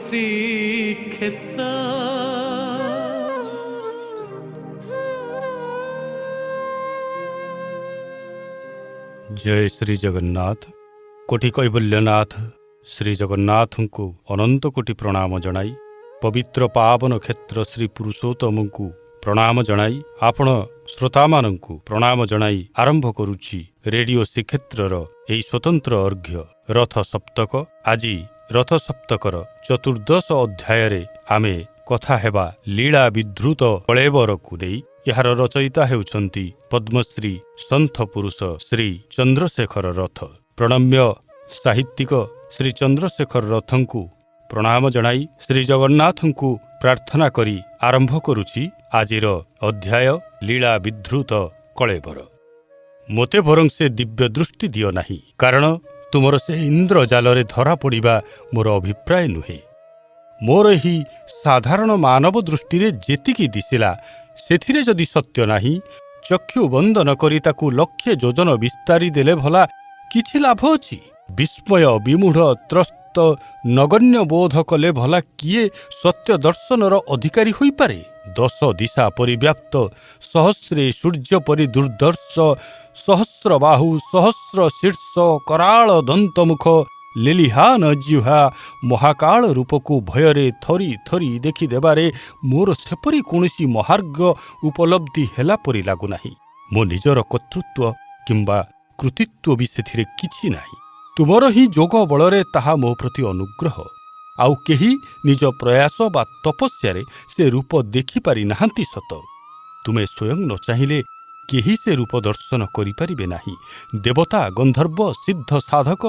श्रीक्षेत्र जय श्री जगन्नाथ। कोटि कैवल्यनाथ श्री जगन्नाथ को अनंत कोटि प्रणाम जनाई पवित्र पावन क्षेत्र श्री पुरुषोत्तम को प्रणाम जनाई आपण श्रोता मानंकु प्रणाम जनाई आरंभ करुछि रेडियो श्रीक्षेत्रर एई स्वतंत्र अर्घ्य रथ सप्तक। आज रथ सप्तकर चतुर्दश अध्याय रे आमे कथा हेबा लीला विधृत कलेवर को देई। यार रचयिता हेउछंती पद्मश्री संथ पुरुष श्री चंद्रशेखर रथ। प्रणम्य साहित्यिक श्री चंद्रशेखर रथंकु प्रणाम जनाई श्री जगन्नाथंकु प्रार्थना करी आरंभ करुछि आजिर अध्याय लीला विधृत कलेवर। मोते बरं से दिव्य दृष्टि दियो नाही, कारण तुमर से इंद्रजाल रे धरा पड़िबा मोर अभिप्राय नुहे। मोर ही साधारण मानव दृष्टि रे जेतिकी दिसिला सेथिरे जदि सत्य नाही, चक्षु बंद न करी ताकू लक्ष्य योजन विस्तारी देले भला किछि लाभ अछि। विस्मय विमूढ़ त्रस्त नगण्य बोध कले भला किए सत्य दर्शनर अधिकारी होई पारे। दश दिशा परिव्याप्त सहस्रे सूर्य परि दुर्दर्श सहस्र बाहु सहस्र शीर्ष कराल दंतमुख लेलिहान जिह्वा महाकाल रूपको भୟରେ थरी थरी देखि देबारे मोर सेपरी कौनसी महार्ग उपलब्धि हेला परि लागु नाही। मो निजर कर्तृत्व किंबा कृतित्व भी सेथिरे किछि नाही। तुमर ही जोग बलरे ताहा मो प्रति अनुग्रह। आउ केही निज प्रयास बा तपस्यारे से रूप देखि पारि नाहांती सत। तुमे स्वयं न चाहिले केही से रूप दर्शन करि पारिबे नाही। देवता गंधर्व सिद्ध साधक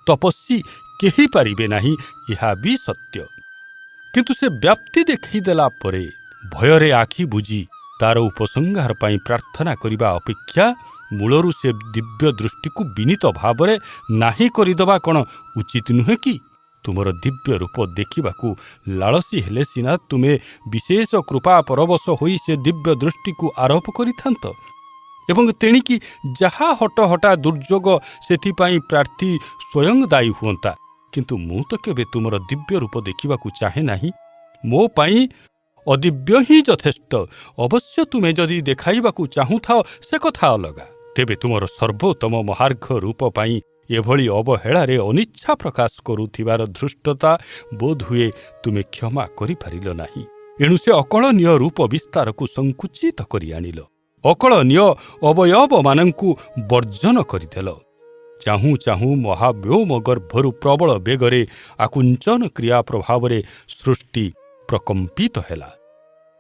तपस्वी केही पारिबे नाही, यहा भी सत्य। किंतु से व्याप्ति देखि देला परे भୟରେ आखि बुझी तार उपसंहार पाई प्रार्थना करिबा अपेक्षा मूलरू से दिव्य दृष्टि को विनीत भावरे नाही करिदबा कोन उचित नुहे कि? तुमर दिव्य रूप देखिबाकू लालसी हेले सिना तुमे विशेष कृपा परवश होई से दिव्य दृष्टि को आरोप करिथांत एवं तेणिकी जहा हटहटा दुर्योग सेथिपाई प्रार्थी स्वयं दायी हुअंता। किंतु मु तो केबे तुमर दिव्य रूप देखिबाकू चाहे नाही। मो पाई अदिव्य ही यथेष्ट। अवश्य तुमे जदि देखाइबाकू चाहूथाओ से कथा अलगा, तेबे तुमर सर्वोत्तम महार्घ रूप पाई एभली अवहेଳାରେ अनिच्छा प्रकाश करुथिबार धृष्टता बोध हुए तुमे क्षमा करि पारिल नाही। एणु से अकळनीय रूप विस्तार को संकुचित करि आनिल। अकळनीय अवयव मानंकु वर्जन करिदेल। चाहू चाहू महाव्योम गर्भरु प्रबल बेगरे आकुंचन क्रिया प्रभावरे सृष्टि प्रकंपित हेला।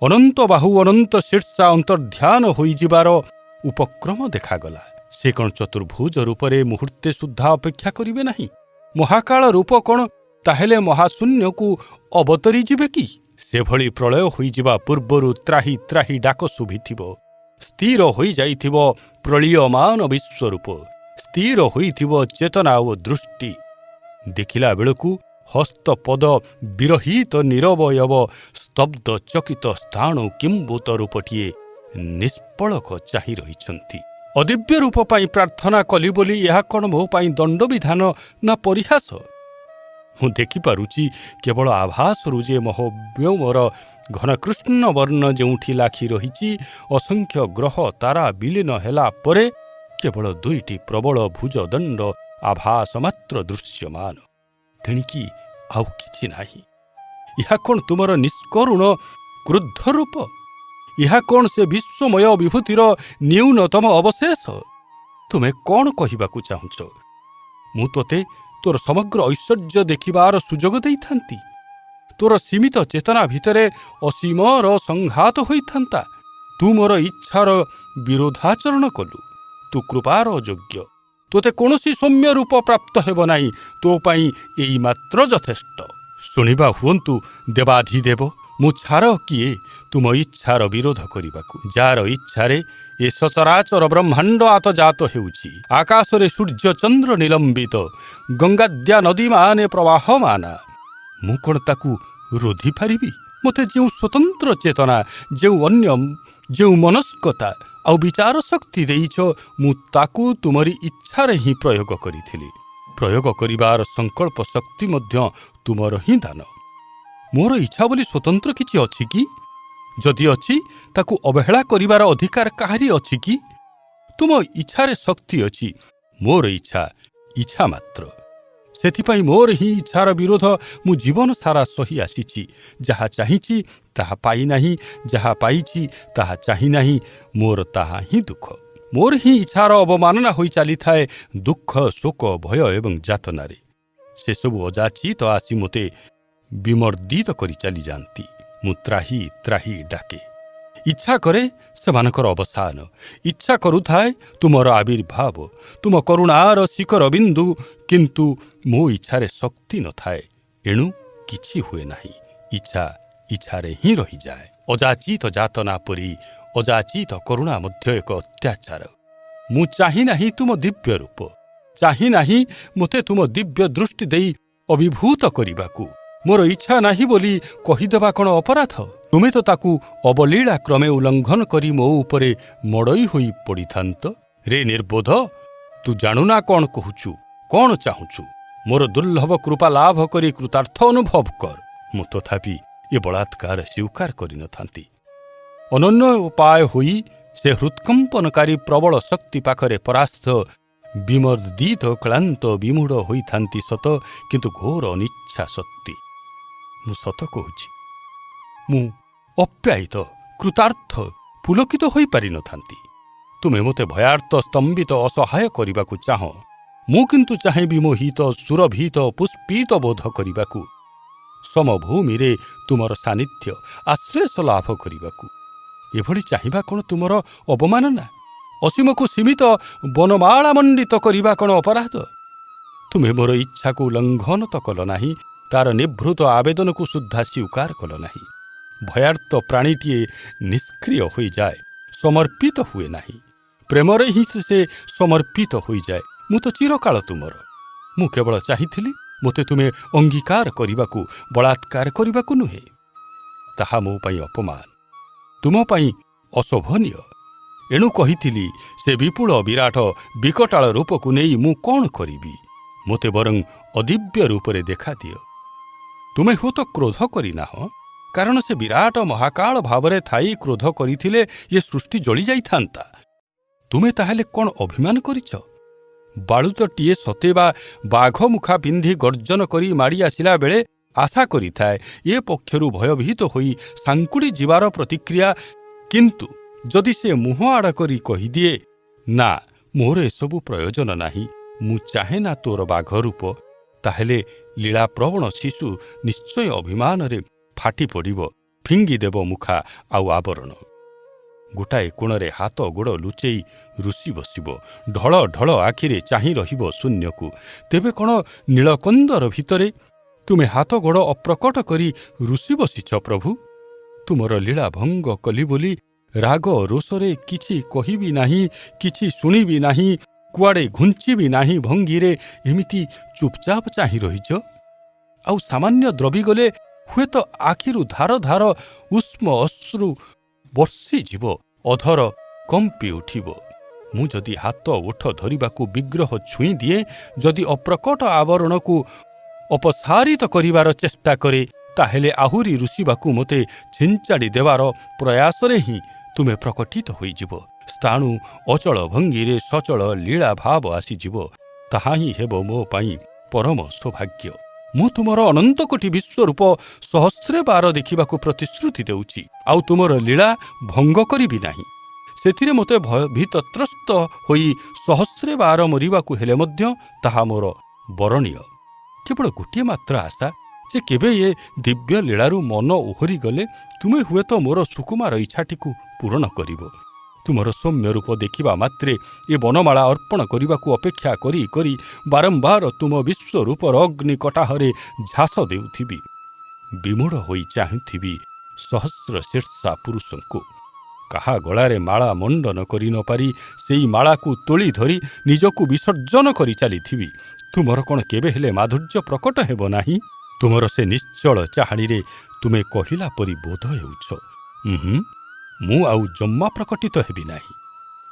अनंत बाहु अनंत शीर्षा अंतर्ध्यान होई जिबार उपक्रम देखागला। से कौन चतुर्भुज रूपरे मुहूर्ते सुद्धा अपेक्षा करिवे नाही? महाकाल रूप कौन ताहेले महाशून्य को अवतरी जिबे कि? से भली प्रलय होई जिबा पूर्वरु त्राही त्राही डाक शुभिथिबो। स्थिर होई जाइथिबो प्रलीयमान विश्वरूप। स्थिर होइथिबो चेतना ओ दृष्टि। देखिला बेलकू हस्तपद विरहित निरवयव स्तब्ध चकित स्थाणु किंबुत रूपटिए निष्पलक चाहि रहिछंती। अदिव्य रूप पाई प्रार्थना कली बोली यह कौन मो पाई दंड विधान ना परिहास? हूँ देखि पारुची केवल आभास रुजे महोव्योमर घन कृष्ण वर्ण जेउठी लाखी रहिछि। असंख्य ग्रह तारा विलीन हेला परे केवल दुईटी प्रबल भुज दंड आभास मात्र दृश्यमान। तेणिकी आउ किछि नाही। यह कौन तुमर निष्करुण क्रुद्ध रूप? यह कौन से विश्वमय विभूतिर न्यूनतम अवशेष? तुमे कौन कहिबाकू चाहुछ? मु तोते तोर समग्र ऐश्वर्य देखिबार सुजोग देइथांती। तोर सीमित चेतना भितरे असीमर संघात होइथांता। तू मोर इच्छार विरोधाचरण कलु। तू कृपार अयोग्य। तोते कौनसी सौम्य रूप प्राप्त हेब नाही। तो पाई एई मात्र यथेष्ट। शुणिबा हुअन्तु देवाधिदेव, मु छार किए तुम इच्छार विरोध करिबाकू? जार इच्छारे ए सचराचर ब्रह्मांड आतजात हेउछि। आकाशरे सूर्य चंद्र निलंबित, गंगाद्या नदी माने प्रवाहमाना। मु कोन ताकू रोधि पारिबि? मते जेउ स्वतंत्र चेतना, जेउ अन्य जेउ मनस्कता आउ विचार शक्ति देइछ, मु ताकू तुमरी इच्छारे ही प्रयोग करिथिली। प्रयोग करिबार संकल्प शक्ति मध्य तुमर ही दान। ମୋର ଇଚ୍ଛା ବୋଲି ସ୍ୱତନ୍ତ୍ର କିଛି ଅଛି କି? ଯଦି ଅଛି ତାକୁ ଅବହେଳା କରିବାର ଅଧିକାର କାହାରି ଅଛି କି? ତୁମ ଇଚ୍ଛାରେ ଶକ୍ତି ଅଛି। ମୋର ଇଚ୍ଛା ମାତ୍ର। ସେଥିପାଇଁ ମୋର ହିଁ ଇଚ୍ଛାର ବିରୋଧ ମୁଁ ଜୀବନ ସାରା ସହି ଆସିଛି। ଯାହା ଚାହିଁଛି ତାହା ପାଇନାହିଁ, ଯାହା ପାଇଛି ତାହା ଚାହିଁ ନାହିଁ। ମୋର ତାହା ହିଁ ଦୁଃଖ। ମୋର ହିଁ ଇଚ୍ଛାର ଅବମାନନା ହୋଇ ଚାଲିଥାଏ ଦୁଃଖ, ଶୋକ, ଭୟ ଏବଂ ଯାତନାରେ। ସେସବୁ ଅଯାଚିତ ଆସି ମୋତେ ବିମର୍ଦିତ କରି ଚାଲିଯାଆନ୍ତି। ମୁଁ ତ୍ରାହି ତ୍ରାହି ଡାକେ। ଇଚ୍ଛା କରେ ସେମାନଙ୍କର ଅବସାନ। ଇଚ୍ଛା କରୁଥାଏ ତୁମର ଆବିର୍ଭାବ, ତୁମ କରୁଣାର ଶିଖର ବିନ୍ଦୁ। କିନ୍ତୁ ମୋ ଇଚ୍ଛାରେ ଶକ୍ତି ନଥାଏ। ଏଣୁ କିଛି ହୁଏ ନାହିଁ। ଇଚ୍ଛାରେ ହିଁ ରହିଯାଏ। ଅଯାଚିତ ଯାତନା ପରି ଅଯାଚିତ କରୁଣା ମଧ୍ୟ ଏକ ଅତ୍ୟାଚାର। ମୁଁ ଚାହିଁ ନାହିଁ ତୁମ ଦିବ୍ୟ ରୂପ, ଚାହିଁ ନାହିଁ ମୋତେ ତୁମ ଦିବ୍ୟ ଦୃଷ୍ଟି ଦେଇ ଅଭିଭୂତ କରିବାକୁ। ମୋର ଇଚ୍ଛା ନାହିଁ ବୋଲି କହିଦେବା କ'ଣ ଅପରାଧ? ତୁମେ ତ ତାକୁ ଅବଲୀଳା କ୍ରମେ ଉଲ୍ଲଙ୍ଘନ କରି ମୋ ଉପରେ ମଡ଼ଇ ହୋଇ ପଡ଼ିଥାନ୍ତ। ରେ ନିର୍ବୋଧ, ତୁ ଜାଣୁନା କ'ଣ କହୁଛୁ, କ'ଣ ଚାହୁଁଛୁ? ମୋର ଦୁର୍ଲଭ କୃପା ଲାଭ କରି କୃତାର୍ଥ ଅନୁଭବ କର। ମୁଁ ତଥାପି ଏ ବଳାତ୍କାର ସ୍ୱୀକାର କରିନଥାନ୍ତି। ଅନନ୍ୟ ଉପାୟ ହୋଇ ସେ ହୃତ୍କମ୍ପନକାରୀ ପ୍ରବଳ ଶକ୍ତି ପାଖରେ ପରାସ୍ତ, ବିମର୍ଦିତ, କ୍ଳାନ୍ତ, ବିମୂଢ଼ ହୋଇଥାନ୍ତି ସତ, କିନ୍ତୁ ଘୋର ଅନିଚ୍ଛା ସତ୍ତ୍ୱେ। ମୁଁ ସତ କହୁଛି, ମୁଁ ଅପ୍ୟାୟିତ, କୃତାର୍ଥ, ପୁଲକିତ ହୋଇପାରିନଥାନ୍ତି। ତୁମେ ମୋତେ ଭୟାର୍ତ୍ତ, ସ୍ତମ୍ଭିତ, ଅସହାୟ କରିବାକୁ ଚାହଁ। ମୁଁ କିନ୍ତୁ ଚାହିଁବି ମୋହିତ, ସୁରଭିତ, ପୁଷ୍ପିତ ବୋଧ କରିବାକୁ। ସମଭୂମିରେ ତୁମର ସାନ୍ନିଧ୍ୟ, ଆଶ୍ଲେଷ ଲାଭ କରିବାକୁ। ଏଭଳି ଚାହିଁବା କ'ଣ ତୁମର ଅବମାନନା? ଅସୀମକୁ ସୀମିତ, ବନମାଳା ମଣ୍ଡିତ କରିବା କ'ଣ ଅପରାଧ? ତୁମେ ମୋର ଇଚ୍ଛାକୁ ଲଙ୍ଘନ ତ କଲ ନାହିଁ, ତାର ନିଭୃତ ଆବେଦନକୁ ସୁଦ୍ଧା ସ୍ୱୀକାର କଲ ନାହିଁ। ଭୟାର୍ତ୍ତ ପ୍ରାଣୀଟିଏ ନିଷ୍କ୍ରିୟ ହୋଇଯାଏ, ସମର୍ପିତ ହୁଏ ନାହିଁ। ପ୍ରେମରେ ହିଁ ସେ ସମର୍ପିତ ହୋଇଯାଏ। ମୁଁ ତ ଚିରକାଳ ତୁମର। ମୁଁ କେବଳ ଚାହିଁଥିଲି ମୋତେ ତୁମେ ଅଙ୍ଗୀକାର କରିବାକୁ, ବଳାତ୍କାର କରିବାକୁ ନୁହେଁ। ତାହା ମୋ ପାଇଁ ଅପମାନ, ତୁମ ପାଇଁ ଅଶୋଭନୀୟ। ଏଣୁ କହିଥିଲି, ସେ ବିପୁଳ ବିରାଟ ବିକଟାଳ ରୂପକୁ ନେଇ ମୁଁ କ'ଣ କରିବି? ମୋତେ ବରଂ ଅଦିବ୍ୟ ରୂପରେ ଦେଖାଦିଅ। ତୁମେ ହୁଏତ କ୍ରୋଧ କରିନାହଁ, କାରଣ ସେ ବିରାଟ ମହାକାଳ ଭାବରେ ଥାଇ କ୍ରୋଧ କରିଥିଲେ ଏ ସୃଷ୍ଟି ଜଳି ଯାଇଥାନ୍ତା। ତୁମେ ତାହେଲେ କ'ଣ ଅଭିମାନ କରିଛ? ବାଳୁତଟିଏ ସତେ ବା ବାଘ ମୁଖା ପିନ୍ଧି ଗର୍ଜନ କରି ମାଡ଼ି ଆସିଲା ବେଳେ ଆଶା କରିଥାଏ ଏ ପକ୍ଷରୁ ଭୟଭୀତ ହୋଇ ସାଙ୍କୁଡ଼ି ଯିବାର ପ୍ରତିକ୍ରିୟା। କିନ୍ତୁ ଯଦି ସେ ମୁହଁ ଆଡ଼ କରି କହିଦିଏ, ନା, ମୋର ଏସବୁ ପ୍ରୟୋଜନ ନାହିଁ, ମୁଁ ଚାହେଁ ନା ତୋର ବାଘ ରୂପ, ତାହେଲେ ଲୀଳାପ୍ରବଣ ଶିଶୁ ନିଶ୍ଚୟ ଅଭିମାନରେ ଫାଟି ପଡ଼ିବ, ଫିଙ୍ଗିଦେବ ମୁଖା ଆଉ ଆବରଣ। ଗୋଟାଏ କୋଣରେ ହାତ ଗୋଡ଼ ଲୁଚେଇ ରୁଷି ବସିବ, ଢଳ ଢଳ ଆଖିରେ ଚାହିଁ ରହିବ ଶୂନ୍ୟକୁ। ତେବେ କ'ଣ ନୀଳକନ୍ଦର ଭିତରେ ତୁମେ ହାତ ଗୋଡ଼ ଅପ୍ରକଟ କରି ରୁଷି ବସିଛ ପ୍ରଭୁ? ତୁମର ଲୀଳା ଭଙ୍ଗ କଲି ବୋଲି ରାଗ ରୋଷରେ କିଛି କହିବି ନାହିଁ, କିଛି ଶୁଣିବି ନାହିଁ, କୁଆଡ଼େ ଘୁଞ୍ଚିବି ନାହିଁ ଭଙ୍ଗୀରେ ଏମିତି ଚୁପଚାପ ଚାହିଁ ରହିଛ। ଆଉ ସାମାନ୍ୟ ଦ୍ରବିଗଲେ ହୁଏତ ଆଖିରୁ ଧାର ଧାର ଉଷ୍ମ ଅଶ୍ରୁ ବର୍ଷିଯିବ, ଅଧର କମ୍ପି ଉଠିବ। ମୁଁ ଯଦି ହାତ ଓଠ ଧରିବାକୁ ବିଗ୍ରହ ଛୁଇଁ ଦିଏ, ଯଦି ଅପ୍ରକଟ ଆବରଣକୁ ଅପସାରିତ କରିବାର ଚେଷ୍ଟା କରେ, ତାହେଲେ ଆହୁରି ରୁଷିବାକୁ ମୋତେ ଛିଞ୍ଚାଡ଼ି ଦେବାର ପ୍ରୟାସରେ ହିଁ ତୁମେ ପ୍ରକଟିତ ହୋଇଯିବ। ସ୍ଥାଣୁ ଅଚଳ ଭଙ୍ଗୀରେ ସଚଳ ଲୀଳା ଭାବ ଆସିଯିବ। ତାହା ହିଁ ହେବ ମୋ ପାଇଁ ପରମ ସୌଭାଗ୍ୟ। ମୁଁ ତୁମର ଅନନ୍ତ କୋଟି ବିଶ୍ୱରୂପ ସହସ୍ରେ ବାର ଦେଖିବାକୁ ପ୍ରତିଶ୍ରୁତି ଦେଉଛି। ଆଉ ତୁମର ଲୀଳା ଭଙ୍ଗ କରିବି ନାହିଁ। ସେଥିରେ ମୋତେ ଭୀତତ୍ରସ୍ତ ହୋଇ ସହସ୍ରେ ବାର ମରିବାକୁ ହେଲେ ମଧ୍ୟ ତାହା ମୋର ବରଣୀୟ। କେବଳ ଗୋଟିଏ ମାତ୍ର ଆଶା ଯେ କେବେ ଏ ଦିବ୍ୟ ଲୀଳାରୁ ମନ ଓହରି ଗଲେ ତୁମେ ହୁଏତ ମୋର ସୁକୁମାର ଇଚ୍ଛାଟିକୁ ପୂରଣ କରିବ। ତୁମର ସୌମ୍ୟ ରୂପ ଦେଖିବା ମାତ୍ରେ ଏ ବନମାଳା ଅର୍ପଣ କରିବାକୁ ଅପେକ୍ଷା କରି କରି ବାରମ୍ବାର ତୁମ ବିଶ୍ୱରୂପର ଅଗ୍ନି କଟାହରେ ଝାସ ଦେଉଥିବି। ବିମୂଢ଼ ହୋଇ ଚାହୁଁଥିବି ସହସ୍ର ଶୀର୍ଷା ପୁରୁଷଙ୍କୁ। କାହା ଗଳାରେ ମାଳା ମଣ୍ଡନ କରି ନ ପାରି ସେଇ ମାଳାକୁ ତୋଳି ଧରି ନିଜକୁ ବିସର୍ଜନ କରି ଚାଲିଥିବି। ତୁମର କ'ଣ କେବେ ହେଲେ ମାଧୁର୍ଯ୍ୟ ପ୍ରକଟ ହେବ ନାହିଁ? ତୁମର ସେ ନିଶ୍ଚଳ ଚାହାଣୀରେ ତୁମେ କହିଲା ପରି ବୋଧ ହେଉଛ, ମୁଁ ଆଉ ଜମା ପ୍ରକଟିତ ହେବି ନାହିଁ।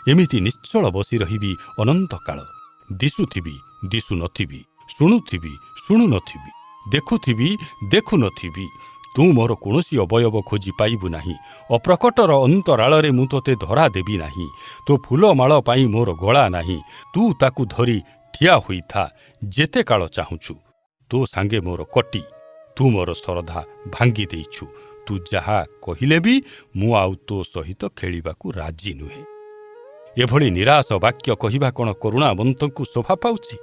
ଏମିତି ନିଶ୍ଚଳ ବସି ରହିବି ଅନନ୍ତ କାଳ। ଦିଶୁଥିବି, ଦିଶୁ ନଥିବି, ଶୁଣୁଥିବି, ଶୁଣୁ ନଥିବି, ଦେଖୁଥିବି, ଦେଖୁ ନଥିବି। ତୁ ମୋର କୌଣସି ଅବୟବ ଖୋଜି ପାଇବୁ ନାହିଁ। ଅପ୍ରକଟର ଅନ୍ତରାଳରେ ମୁଁ ତୋତେ ଧରା ଦେବି ନାହିଁ। ତୋ ଫୁଲମାଳ ପାଇଁ ମୋର ଗଳା ନାହିଁ। ତୁ ତାକୁ ଧରି ଠିଆ ହୋଇଥା ଯେତେ କାଳ ଚାହୁଁଛୁ। ତୋ ସାଙ୍ଗେ ମୋର କଟି। ତୁ ମୋର ଶ୍ରଦ୍ଧା ଭାଙ୍ଗି ଦେଇଛୁ। ତୁ ଯାହା କହିଲେ ବି ମୁଁ ଆଉ ତୋ ସହିତ ଖେଳିବାକୁ ରାଜି ନୁହେଁ। ଏଭଳି ନିରାଶ ବାକ୍ୟ କହିବା କ'ଣ କରୁଣାବନ୍ତଙ୍କୁ ଶୋଭା ପାଉଛି?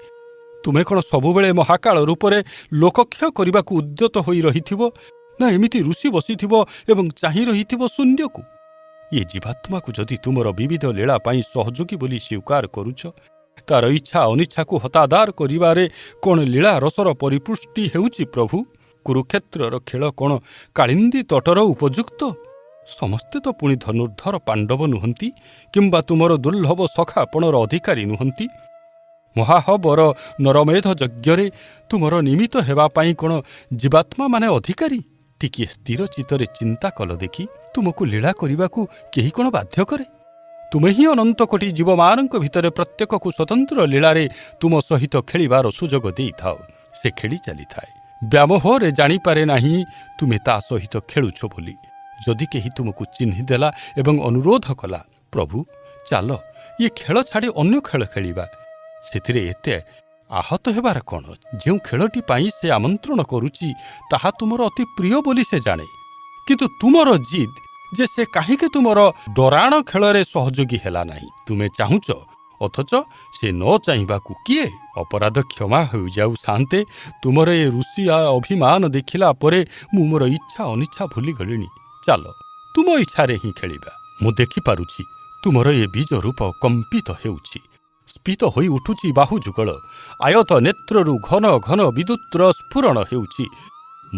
ତୁମେ କ'ଣ ସବୁବେଳେ ମହାକାଳ ରୂପରେ ଲୋକକ୍ଷୟ କରିବାକୁ ଉଦ୍ୟତ ହୋଇ ରହିଥିବ, ନା ଏମିତି ଋଷି ବସିଥିବ ଏବଂ ଚାହିଁ ରହିଥିବ ଶୂନ୍ୟକୁ? ଏ ଜୀବାତ୍ମାକୁ ଯଦି ତୁମର ବିବିଧ ଲୀଳା ପାଇଁ ସହଯୋଗୀ ବୋଲି ସ୍ୱୀକାର କରୁଛ, ତାର ଇଚ୍ଛା ଅନିଚ୍ଛାକୁ ହତାଦାର କରିବାରେ କ'ଣ ଲୀଳା ରସର ପରିପୁଷ୍ଟି ହେଉଛି ପ୍ରଭୁ? କୁରୁକ୍ଷେତ୍ରର ଖେଳ କ'ଣ କାଳିନ୍ଦୀ ତଟର ଉପଯୁକ୍ତ? ସମସ୍ତେ ତ ପୁଣି ଧନୁର୍ଦ୍ଧର ପାଣ୍ଡବ ନୁହନ୍ତି, କିମ୍ବା ତୁମର ଦୁର୍ଲଭ ସଖାପଣର ଅଧିକାରୀ ନୁହନ୍ତି। ମହାହବର ନରମେଧ ଯଜ୍ଞରେ ତୁମର ନିମିତ୍ତ ହେବା ପାଇଁ କ'ଣ ଜୀବାତ୍ମାମାନେ ଅଧିକାରୀ? ଟିକିଏ ସ୍ଥିର ଚିତ୍ତରେ ଚିନ୍ତା କଲ ଦେଖି। ତୁମକୁ ଲୀଳା କରିବାକୁ କେହି କ'ଣ ବାଧ୍ୟ କରେ? ତୁମେ ହିଁ ଅନନ୍ତ କୋଟି ଜୀବମାନଙ୍କ ଭିତରେ ପ୍ରତ୍ୟେକକୁ ସ୍ୱତନ୍ତ୍ର ଲୀଳାରେ ତୁମ ସହିତ ଖେଳିବାର ସୁଯୋଗ ଦେଇଥାଅ। ସେ ଖେଳି ଚାଲିଥାଏ। ବ୍ୟାମୋହରେ ଜାଣିପାରେ ନାହିଁ ତୁମେ ତା ସହିତ ଖେଳୁଛ ବୋଲି। ଯଦି କେହି ତୁମକୁ ଚିହ୍ନିଦେଲା ଏବଂ ଅନୁରୋଧ କଲା, ପ୍ରଭୁ ଚାଲ ଇଏ ଖେଳ ଛାଡ଼ି ଅନ୍ୟ ଖେଳ ଖେଳିବା, ସେଥିରେ ଏତେ ଆହତ ହେବାର କ'ଣ? ଯେଉଁ ଖେଳଟି ପାଇଁ ସେ ଆମନ୍ତ୍ରଣ କରୁଛି ତାହା ତୁମର ଅତି ପ୍ରିୟ ବୋଲି ସେ ଜାଣେ। କିନ୍ତୁ ତୁମର ଜିଦ୍ ଯେ ସେ କାହିଁକି ତୁମର ଡରାଣ ଖେଳରେ ସହଯୋଗୀ ହେଲା ନାହିଁ। ତୁମେ ଚାହୁଁଛ, ଅଥଚ ସେ ନ ଚାହିଁବାକୁ କିଏ? ଅପରାଧ କ୍ଷମା ହୋଇଯାଉ ସାନ୍ତେ। ତୁମର ଏ ଋଷିଆ ଅଭିମାନ ଦେଖିଲା ପରେ ମୁଁ ମୋର ଇଚ୍ଛା ଅନିଚ୍ଛା ଭୁଲିଗଲିଣି। ଚାଲ ତୁମ ଇଚ୍ଛାରେ ହିଁ ଖେଳିବା। ମୁଁ ଦେଖିପାରୁଛି ତୁମର ଏ ବୀଜ ରୂପ କମ୍ପିତ ହେଉଛି। ସ୍ଫୀତ ହୋଇ ଉଠୁଛି ବାହୁ ଯୁଗଳ। ଆୟତ ନେତ୍ରରୁ ଘନ ଘନ ବିଦ୍ୟୁତ୍ର ସ୍ଫୁରଣ ହେଉଛି।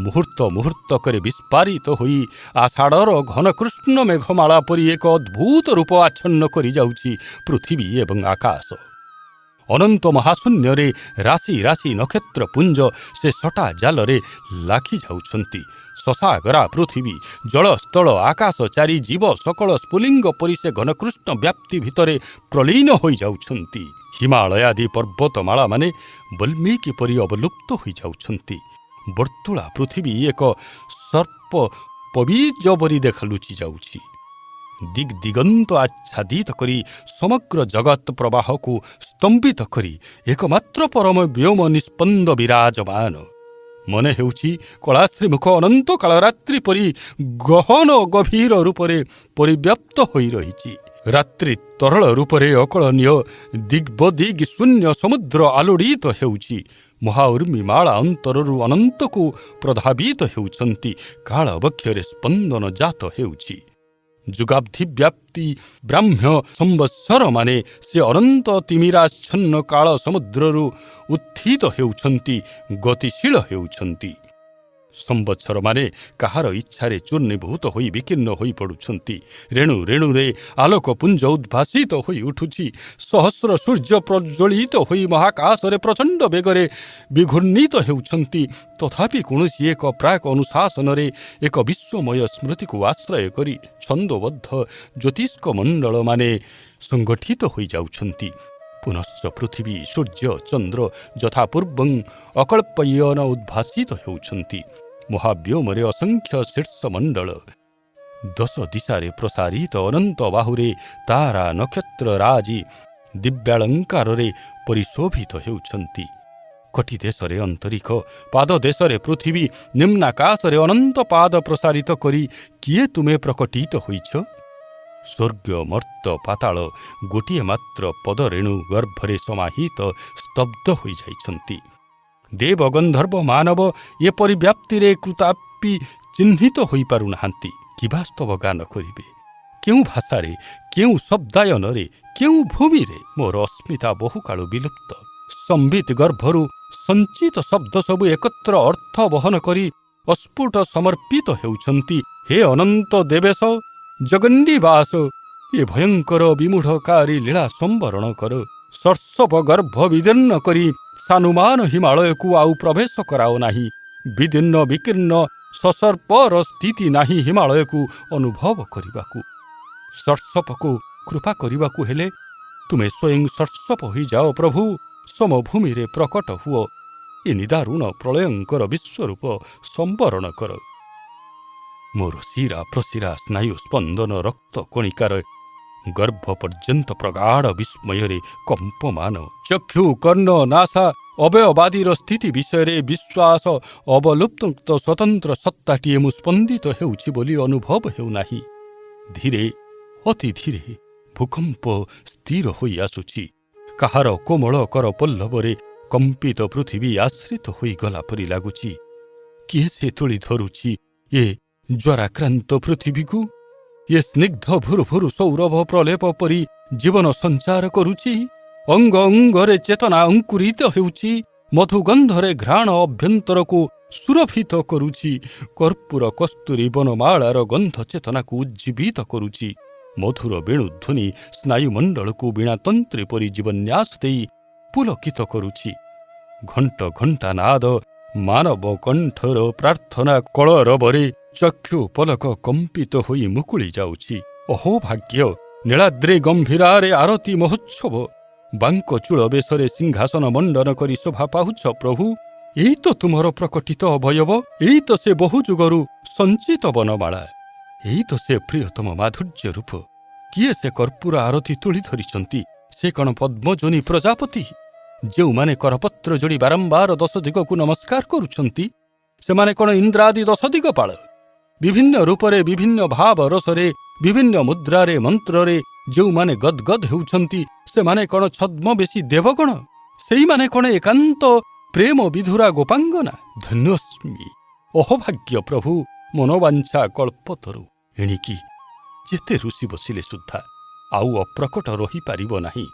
ମୁହୂର୍ତ୍ତ ମୁହୂର୍ତ୍ତକରେ ବିସ୍ଫାରିତ ହୋଇ ଆଷାଢ଼ର ଘନ କୃଷ୍ଣ ମେଘମାଳା ପରି ଏକ ଅଦ୍ଭୁତ ରୂପ ଆଚ୍ଛନ୍ନ କରିଯାଉଛି ପୃଥିବୀ ଏବଂ ଆକାଶ। ଅନନ୍ତ ମହାଶୂନ୍ୟରେ ରାଶି ରାଶି ନକ୍ଷତ୍ରପୁଞ୍ଜ ସେ ସଟା ଜାଲରେ ଲାଖି ଯାଉଛନ୍ତି। ଶଶାଗରା ପୃଥିବୀ, ଜଳସ୍ଥଳ ଆକାଶ ଚାରି ଜୀବ ସକଳ ସ୍ଫୁଲିଙ୍ଗ ପରି ସେ ଘନକୃଷ୍ଣ ବ୍ୟାପ୍ତି ଭିତରେ ପ୍ରଲୀନ ହୋଇଯାଉଛନ୍ତି। ହିମାଳୟାଦି ପର୍ବତମାଳାମାନେ ବଲ୍ମୀକି ପରି ଅବଲୁପ୍ତ ହୋଇଯାଉଛନ୍ତି। ବର୍ତ୍ତୁଳା ପୃଥିବୀ ଏକ ସର୍ପ ପବୀଜ ପରି ଲୁଚି ଯାଉଛି। ଦିଗ ଦିଗନ୍ତ ଆଚ୍ଛାଦିତ କରି ସମଗ୍ର ଜଗତ ପ୍ରବାହକୁ ସ୍ତମ୍ଭିତ କରି ଏକମାତ୍ର ପରମ ବ୍ୟୋମ ନିଷ୍ପନ୍ଦ ବିରାଜମାନ। ମନେ ହେଉଛି କଳାଶ୍ରୀମୁଖ ଅନନ୍ତ କାଳରାତ୍ରି ପରି ଗହନ ଗଭୀର ରୂପରେ ପରିବ୍ୟାପ୍ତ ହୋଇ ରହିଛି। ରାତ୍ରି ତରଳ ରୂପରେ ଅକଳନୀୟ ଦିଗ୍ବଦିଗ ଶୂନ୍ୟ ସମୁଦ୍ର ଆଲୋଡ଼ିତ ହେଉଛି। ମହାଉର୍ମିମାଳା ଅନ୍ତରରୁ ଅନନ୍ତକୁ ପ୍ରଧାବିତ ହେଉଛନ୍ତି। କାଳ ବକ୍ଷରେ ସ୍ପନ୍ଦନ ଜାତ ହେଉଛି। ଯୁଗାବ୍ଧିବ୍ୟାପ୍ତି ବ୍ରାହ୍ମ୍ୟ ସମ୍ବତ୍ସରମାନେ ସେ ଅନନ୍ତ ତିମିରାଚ୍ଛନ୍ନ କାଳ ସମୁଦ୍ରରୁ ଉତ୍ଥିତ ହେଉଛନ୍ତି, ଗତିଶୀଳ ହେଉଛନ୍ତି। ସମ୍ବତ୍ସରମାନେ କାହାର ଇଚ୍ଛାରେ ଚୂର୍ଣ୍ଣୀଭୂତ ହୋଇ ବିକୀର୍ଣ୍ଣ ହୋଇ ପଡ଼ୁଛନ୍ତି। ରେଣୁ ରେଣୁରେ ଆଲୋକପୁଞ୍ଜ ଉଦ୍ଭାସିତ ହୋଇ ଉଠୁଛି। ସହସ୍ର ସୂର୍ଯ୍ୟ ପ୍ରଜ୍ୱଳିତ ହୋଇ ମହାକାଶରେ ପ୍ରଚଣ୍ଡ ବେଗରେ ବିଘୂର୍ଣ୍ଣିତ ହେଉଛନ୍ତି। ତଥାପି କୌଣସି ଏକ ପ୍ରାକ୍ ଅନୁଶାସନରେ ଏକ ବିଶ୍ୱମୟ ସ୍ମୃତିକୁ ଆଶ୍ରୟ କରି ଛନ୍ଦୋବଦ୍ଧ ଜ୍ୟୋତିଷ୍କ ମଣ୍ଡଳମାନେ ସଂଗଠିତ ହୋଇଯାଉଛନ୍ତି। ପୁନଶ୍ଚ ପୃଥିବୀ ସୂର୍ଯ୍ୟ ଚନ୍ଦ୍ର ଯଥାପୂର୍ବଂ ଅକଳ୍ପୟନ ଉଦ୍ଭାସିତ ହେଉଛନ୍ତି। ମହାବ୍ୟୋମରେ ଅସଂଖ୍ୟ ଶୀର୍ଷମଣ୍ଡଳ, ଦଶ ଦିଶାରେ ପ୍ରସାରିତ ଅନନ୍ତ ବାହୁରେ ତାରା ନକ୍ଷତ୍ର ରାଜି ଦିବ୍ୟାଳଙ୍କାରରେ ପରିଶୋଭିତ ହେଉଛନ୍ତି। କୋଟି ଦେଶରେ ଅନ୍ତରିକ୍ଷ, ପାଦ ଦେଶରେ ପୃଥିବୀ, ନିମ୍ନାକାଶରେ ଅନନ୍ତ ପାଦ ପ୍ରସାରିତ କରି କିଏ ତୁମେ ପ୍ରକଟିତ ହୋଇଛ? ସ୍ୱର୍ଗ ମର୍ତ୍ତ ପାତାଳ ଗୋଟିଏ ମାତ୍ର ପଦରେଣୁ ଗର୍ଭରେ ସମାହିତ ସ୍ତବ୍ଧ ହୋଇଯାଇଛନ୍ତି। ଦେବ ଗନ୍ଧର୍ବ ମାନବ ଏପରି ବ୍ୟାପ୍ତିରେ କୃତାପି ଚିହ୍ନିତ ହୋଇପାରୁନାହାନ୍ତି। କି ବାସ୍ତବ ଗାନ କରିବେ? କେଉଁ ଭାଷାରେ, କେଉଁ ଶବ୍ଦାୟନରେ, କେଉଁ ଭୂମିରେ? ମୋର ଅସ୍ମିତା ବହୁକାଳୁ ବିଲୁପ୍ତ। ସମ୍ବିତ ଗର୍ଭରୁ ସଞ୍ଚିତ ଶବ୍ଦ ସବୁ ଏକତ୍ର ଅର୍ଥ ବହନ କରି ଅସ୍ଫୁଟ ସମର୍ପିତ ହେଉଛନ୍ତି। ହେ ଅନନ୍ତ ଦେବେଶ ଜଗନ୍ନିବାସ, ଏ ଭୟଙ୍କର ବିମୂଢ଼କାରୀ ଲୀଳା ସମ୍ବରଣ କର। ସର୍ଷପ ଗର୍ଭ ବିଦୀର୍ଣ୍ଣ କରି ସାନୁମାନ ହିମାଳୟକୁ ଆଉ ପ୍ରବେଶ କରାଅ ନାହିଁ। ବିଦୀର୍ଣ୍ଣ ବିକୀର୍ଣ୍ଣ ସସର୍ପର ସ୍ଥିତି ନାହିଁ ହିମାଳୟକୁ ଅନୁଭବ କରିବାକୁ। ସର୍ଷପକୁ କୃପା କରିବାକୁ ହେଲେ ତୁମେ ସ୍ୱୟଂ ସର୍ଷପ ହୋଇଯାଅ ପ୍ରଭୁ। ସମଭୂମିରେ ପ୍ରକଟ ହୁଅ। ଏ ନିଦାରୁଣ ପ୍ରଳୟଙ୍କର ବିଶ୍ୱରୂପ ସମ୍ବରଣ କର। ମୋର ଶିରା ପ୍ରଶିରା ସ୍ନାୟୁ ସ୍ପନ୍ଦନ ରକ୍ତ କଣିକାର ଗର୍ଭ ପର୍ଯ୍ୟନ୍ତ ପ୍ରଗାଢ଼ ବିସ୍ମୟରେ କମ୍ପମାନ। ଚକ୍ଷୁ କର୍ଣ୍ଣ ନାସା ଅବୟବାଦୀର ସ୍ଥିତି ବିଷୟରେ ବିଶ୍ୱାସ ଅବଲୁପ୍ତ ସ୍ୱତନ୍ତ୍ର ସତ୍ତାଟିଏ ମୁଁ ସ୍ପନ୍ଦିତ ହେଉଛି ବୋଲି ଅନୁଭବ ହେଉନାହିଁ। ଧୀରେ ଅତି ଧୀରେ ଭୂକମ୍ପ ସ୍ଥିର ହୋଇ ଆସୁଛି। କାହାର କୋମଳ କର ପଲ୍ଲବରେ କମ୍ପିତ ପୃଥିବୀ ଆଶ୍ରିତ ହୋଇଗଲା ପରି ଲାଗୁଛି। କିଏ ସେ ତୁଳି ଧରୁଛି ଏ ଜ୍ୱରାକ୍ରାନ୍ତ ପୃଥିବୀକୁ? ଏ ସ୍ନିଗ୍ଧ ଭୁରୁଭୁରୁ ସୌରଭ ପ୍ରଲେପ ପରି ଜୀବନ ସଞ୍ଚାର କରୁଛି। ଅଙ୍ଗ ଅଙ୍ଗରେ ଚେତନା ଅଙ୍କୁରିତ ହେଉଛି। ମଧୁଗନ୍ଧରେ ଘ୍ରାଣ ଅଭ୍ୟନ୍ତରକୁ ସୁରଭିତ କରୁଛି। କର୍ପୂର କସ୍ତୁରୀ ବନମାଳାର ଗନ୍ଧ ଚେତନାକୁ ଉଜ୍ଜୀବିତ କରୁଛି। ମଧୁର ବେଣୁଧ୍ୱନି ସ୍ନାୟୁମଣ୍ଡଳକୁ ବୀଣାତନ୍ତ୍ରୀ ପରି ଜୀବନ୍ୟାସ ଦେଇ ପୁଲକିତ କରୁଛି। ଘଣ୍ଟ ଘଣ୍ଟା ନାଦ ମାନବ କଣ୍ଠର ପ୍ରାର୍ଥନା କଳରବରେ ଚକ୍ଷୁ ପଲକ କମ୍ପିତ ହୋଇ ମୁକୁଳି ଯାଉଛି। ଅହୋ ଭାଗ୍ୟ! ନୀଳାଦ୍ରି ଗମ୍ଭୀରାରେ ଆରତୀ ମହୋତ୍ସବ। ବାଙ୍କ ଚୂଳ ବେଶରେ ସିଂହାସନ ମଣ୍ଡନ କରି ଶୋଭା ପାଉଛ ପ୍ରଭୁ। ଏଇ ତ ତୁମର ପ୍ରକଟିତ ଅବୟବ। ଏଇ ତ ସେ ବହୁ ଯୁଗରୁ ସଞ୍ଚିତ ବନମାଳା। ଏଇ ତ ସେ ପ୍ରିୟତମ ମାଧୁର୍ଯ୍ୟ ରୂପ। କିଏ ସେ କର୍ପୂର ଆରତୀ ତୁଳି ଧରିଛନ୍ତି? ସେ କ'ଣ ପଦ୍ମଜୋନି ପ୍ରଜାପତି? ଯେଉଁମାନେ କରପତ୍ର ଯୋଡ଼ି ବାରମ୍ବାର 10 ଦିଗକୁ ନମସ୍କାର କରୁଛନ୍ତି, ସେମାନେ କ'ଣ ଇନ୍ଦ୍ରାଦି 10 ଦିଗପାଳ? ବିଭିନ୍ନ ରୂପରେ ବିଭିନ୍ନ ଭାବ ରସରେ ବିଭିନ୍ନ ମୁଦ୍ରାରେ ମନ୍ତ୍ରରେ ଯେଉଁମାନେ ଗଦ୍ଗଦ୍ ହେଉଛନ୍ତି, ସେମାନେ କ'ଣ ଛଦ୍ମବେଶୀ ଦେବଗଣ? ସେଇମାନେ କ'ଣ ଏକାନ୍ତ ପ୍ରେମ ବିଧୁରା ଗୋପାଙ୍ଗନା? ଧନ୍ୟସ୍ମି। ଅହୋଭାଗ୍ୟ ପ୍ରଭୁ! ମନୋବାଞ୍ଛା କଳ୍ପତରୁ ଏଣିକି ଯେତେ ଋଷି ବସିଲେ ସୁଦ୍ଧା ଆଉ ଅପ୍ରକଟ ରହିପାରିବ ନାହିଁ।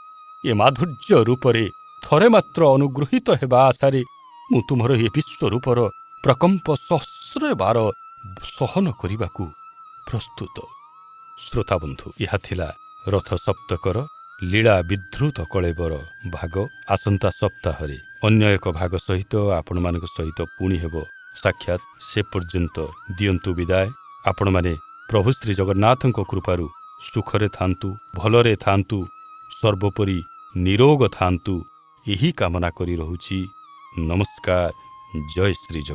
ଏ ମାଧୁର୍ଯ୍ୟ ରୂପରେ ଥରେ ମାତ୍ର ଅନୁଗୃହୀତ ହେବା ଆଶାରେ ମୁଁ ତୁମର ଏ ବିଶ୍ୱରୂପର ପ୍ରକମ୍ପ ସହସ୍ରବାର ସହନ କରିବାକୁ ପ୍ରସ୍ତୁତ। ଶ୍ରୋତାବନ୍ଧୁ, ଏହା ଥିଲା ରଥ ସପ୍ତକର ଲୀଳା ବିଧୃତ କଳେବର ଭାଗ। ଆସନ୍ତା ସପ୍ତାହରେ ଅନ୍ୟ ଏକ ଭାଗ ସହିତ ଆପଣମାନଙ୍କ ସହିତ ପୁଣି ହେବ ସାକ୍ଷାତ। ସେ ପର୍ଯ୍ୟନ୍ତ ଦିଅନ୍ତୁ ବିଦାୟ। ଆପଣମାନେ ପ୍ରଭୁ ଶ୍ରୀ ଜଗନ୍ନାଥଙ୍କ କୃପାରୁ ସୁଖରେ ଥାନ୍ତୁ, ଭଲରେ ଥାନ୍ତୁ, ସର୍ବୋପରି ନିରୋଗ ଥାନ୍ତୁ, ଏହି କାମନା କରି ରହୁଛି। ନମସ୍କାର। ଜୟ ଶ୍ରୀ ଜଗନ୍ନାଥ।